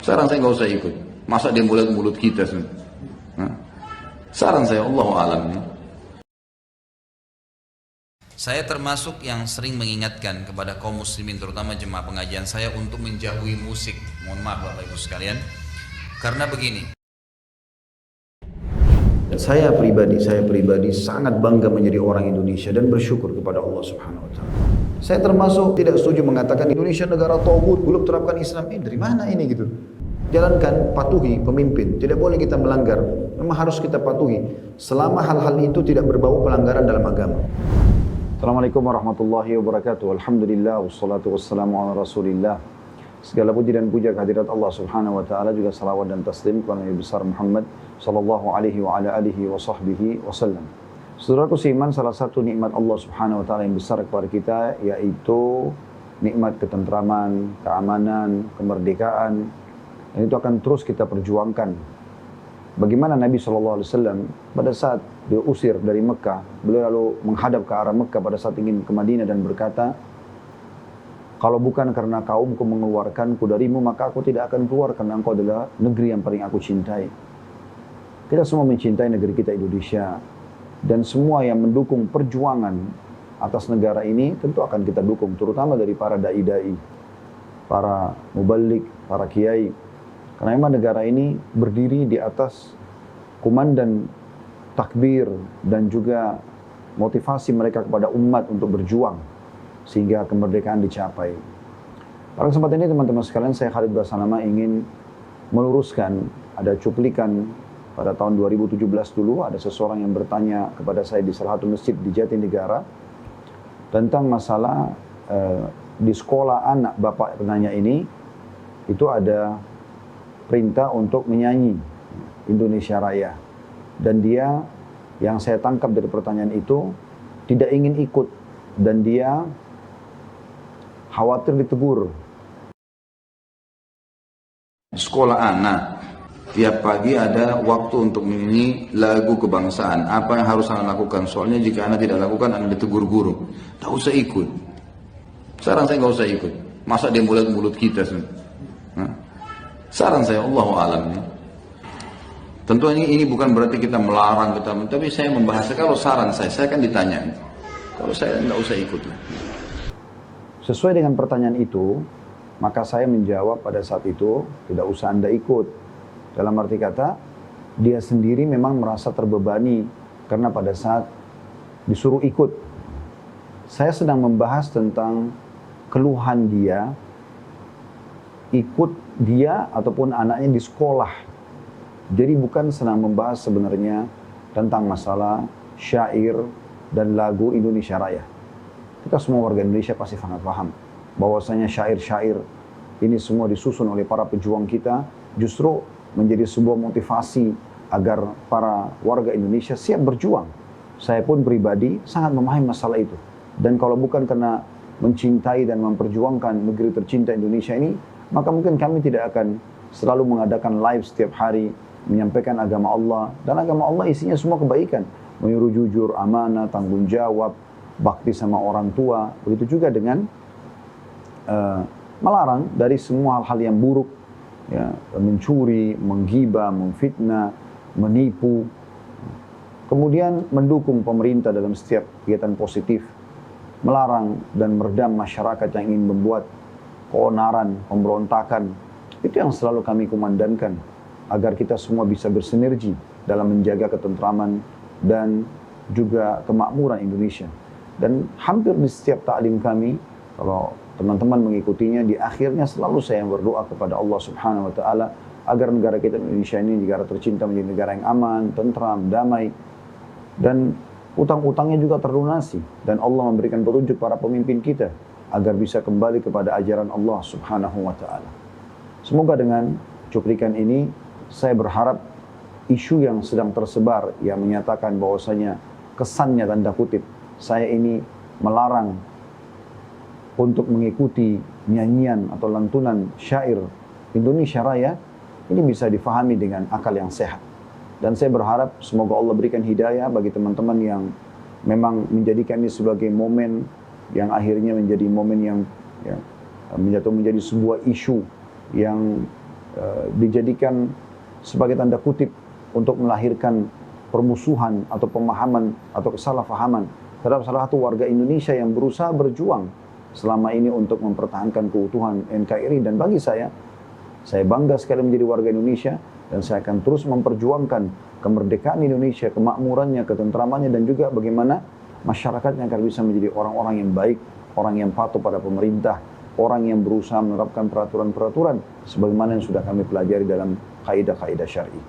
Saran saya nggak usah ikut. Masa dia mulut kita semua. Nah, saran saya Allah alam. Saya termasuk yang sering mengingatkan kepada kaum muslimin, terutama jemaah pengajian saya, untuk menjauhi musik. Mohon maaf Bapak Ibu sekalian. Karena begini. Saya pribadi sangat bangga menjadi orang Indonesia dan bersyukur kepada Allah Subhanahu wa taala. Saya termasuk tidak setuju mengatakan Indonesia negara taghut, belum terapkan Islam. Dari mana ini gitu? Jalankan, patuhi pemimpin. Tidak boleh kita melanggar. Memang harus kita patuhi selama hal-hal itu tidak berbau pelanggaran dalam agama. Assalamualaikum warahmatullahi wabarakatuh. Alhamdulillah wassalatu wassalamu ala Rasulillah. Segala puji dan puja kehadirat Allah Subhanahu wa taala, juga salawat dan taslim kepada Nabi besar Muhammad sallallahu alaihi wa ala alihi wa sahbihi wasallam. Saudaraku seiman, salah satu nikmat Allah Subhanahu wa taala yang besar kepada kita yaitu nikmat ketentraman, keamanan, kemerdekaan. Dan itu akan terus kita perjuangkan. Bagaimana Nabi SAW pada saat dia usir dari Mekah, beliau lalu menghadap ke arah Mekah pada saat ingin ke Madinah dan berkata, kalau bukan karena kaumku mengeluarkanku darimu, maka aku tidak akan keluar, karena engkau adalah negeri yang paling aku cintai. Kita semua mencintai negeri kita Indonesia, dan semua yang mendukung perjuangan atas negara ini tentu akan kita dukung, terutama dari para dai-dai, para mubalik, para kiai. Karena memang negara ini berdiri di atas kumandan takbir dan juga motivasi mereka kepada umat untuk berjuang sehingga kemerdekaan dicapai. Pada kesempatan ini teman-teman sekalian, saya Khalid Basanama ingin meluruskan, ada cuplikan pada tahun 2017 dulu, ada seseorang yang bertanya kepada saya di salah satu masjid di Jatinegara tentang masalah di sekolah anak bapak penanya ini, itu ada perintah untuk menyanyi Indonesia Raya. Dan dia, yang saya tangkap dari pertanyaan itu, tidak ingin ikut. Dan dia khawatir ditegur. Sekolah anak, tiap pagi ada waktu untuk menyanyi lagu kebangsaan. Apa yang harus anak lakukan? Soalnya jika anak tidak lakukan, anak ditegur guru. Tak usah ikut. Saran saya nggak usah ikut. Masa dia mulut kita semua. Nah, saran saya Allah alam. Tentu ini bukan berarti kita melarang kita, tapi saya membahas. Kalau saran saya akan ditanya. Kalau saya nggak usah ikut. Sesuai dengan pertanyaan itu, maka saya menjawab pada saat itu, tidak usah Anda ikut. Dalam arti kata, dia sendiri memang merasa terbebani karena pada saat disuruh ikut. Saya sedang membahas tentang keluhan dia, ikut dia ataupun anaknya di sekolah. Jadi bukan sedang membahas sebenarnya tentang masalah syair dan lagu Indonesia Raya. Kita semua warga Indonesia pasti sangat paham bahwasanya syair-syair ini semua disusun oleh para pejuang kita, justru menjadi sebuah motivasi agar para warga Indonesia siap berjuang. Saya pun pribadi sangat memahami masalah itu. Dan kalau bukan karena mencintai dan memperjuangkan negeri tercinta Indonesia ini, maka mungkin kami tidak akan selalu mengadakan live setiap hari, menyampaikan agama Allah. Dan agama Allah isinya semua kebaikan. Menyuruh jujur, amanah, tanggung jawab, bakti sama orang tua. Begitu juga dengan melarang dari semua hal-hal yang buruk, ya, mencuri, menggibah, memfitnah, menipu. Kemudian mendukung pemerintah dalam setiap kegiatan positif, melarang dan meredam masyarakat yang ingin membuat keonaran, pemberontakan. Itu yang selalu kami kumandangkan, agar kita semua bisa bersinergi dalam menjaga ketentraman dan juga kemakmuran Indonesia. Dan hampir di setiap taklim kami, kalau teman-teman mengikutinya, di akhirnya selalu saya berdoa kepada Allah Subhanahu wa taala agar negara kita Indonesia ini negara tercinta menjadi negara yang aman, tentram, damai, dan utang-utangnya juga terlunasi, dan Allah memberikan petunjuk para pemimpin kita agar bisa kembali kepada ajaran Allah Subhanahu wa taala. Semoga dengan cuplikan ini saya berharap isu yang sedang tersebar yang menyatakan bahwasanya kesannya tanda kutip saya ini melarang untuk mengikuti nyanyian atau lantunan syair Indonesia Raya, ini bisa difahami dengan akal yang sehat. Dan saya berharap semoga Allah berikan hidayah bagi teman-teman yang memang menjadikan ini sebagai momen yang akhirnya menjadi momen yang menjadi sebuah isu yang dijadikan sebagai tanda kutip untuk melahirkan permusuhan atau pemahaman atau kesalahpahaman terhadap salah satu warga Indonesia yang berusaha berjuang selama ini untuk mempertahankan keutuhan NKRI. Dan bagi saya bangga sekali menjadi warga Indonesia dan saya akan terus memperjuangkan kemerdekaan Indonesia, kemakmurannya, ketentramannya, dan juga bagaimana masyarakatnya agar bisa menjadi orang-orang yang baik, orang yang patuh pada pemerintah, orang yang berusaha menerapkan peraturan-peraturan sebagaimana yang sudah kami pelajari dalam kaidah-kaidah syar'i.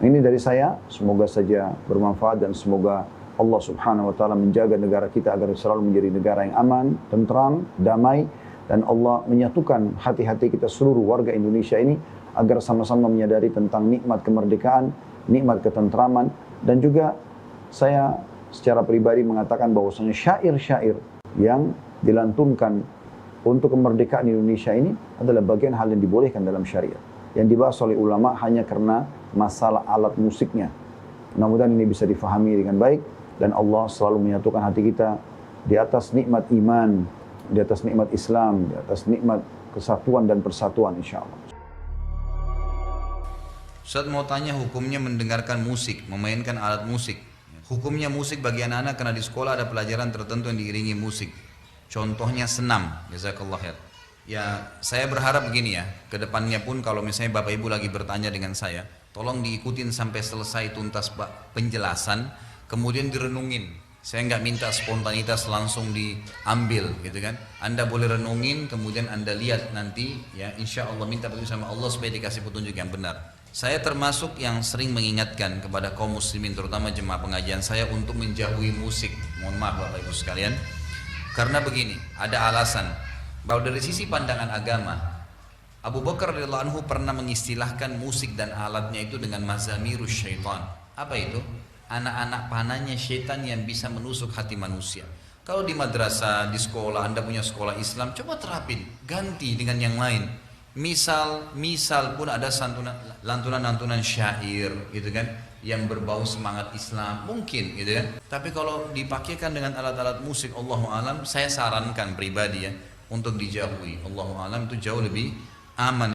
Ini dari saya, semoga saja bermanfaat dan semoga Allah Subhanahu wa taala menjaga negara kita agar selalu menjadi negara yang aman, tentram, damai, dan Allah menyatukan hati-hati kita seluruh warga Indonesia ini agar sama-sama menyadari tentang nikmat kemerdekaan, nikmat ketentraman, dan juga saya secara pribadi mengatakan bahwasanya syair-syair yang dilantunkan untuk kemerdekaan Indonesia ini adalah bagian hal yang dibolehkan dalam syariat. Yang dibahas oleh ulama hanya karena masalah alat musiknya. Mudah-mudahan ini bisa difahami dengan baik dan Allah selalu menyatukan hati kita di atas nikmat iman, di atas nikmat Islam, di atas nikmat kesatuan dan persatuan insyaAllah. Ustaz mau tanya hukumnya mendengarkan musik, memainkan alat musik. Hukumnya musik bagi anak-anak karena di sekolah ada pelajaran tertentu yang diiringi musik. Contohnya senam, jazakallah khair. Ya, saya berharap begini ya, kedepannya pun kalau misalnya Bapak Ibu lagi bertanya dengan saya, tolong diikutin sampai selesai tuntas penjelasan, kemudian direnungin. Saya nggak minta spontanitas langsung diambil gitu kan. Anda boleh renungin, kemudian Anda lihat nanti ya, insya Allah minta petunjuk sama Allah supaya dikasih petunjuk yang benar. Saya termasuk yang sering mengingatkan kepada kaum muslimin, terutama jemaah pengajian saya untuk menjauhi musik. Mohon maaf Bapak Ibu sekalian. Karena begini, ada alasan. Bahwa dari sisi pandangan agama, Abu Bakar radhiyallahu anhu pernah mengistilahkan musik dan alatnya itu dengan mazamirus syaitan. Apa itu? Anak-anak panahnya syaitan yang bisa menusuk hati manusia. Kalau di madrasah, di sekolah, Anda punya sekolah Islam, coba terapin, ganti dengan yang lain. Misal pun ada lantunan-lantunan syair gitu kan, yang berbau semangat Islam, mungkin gitu kan. Tapi kalau dipakaikan dengan alat-alat musik, Allahu alam, saya sarankan pribadi ya, untuk dijauhi. Allahu alam itu jauh lebih aman.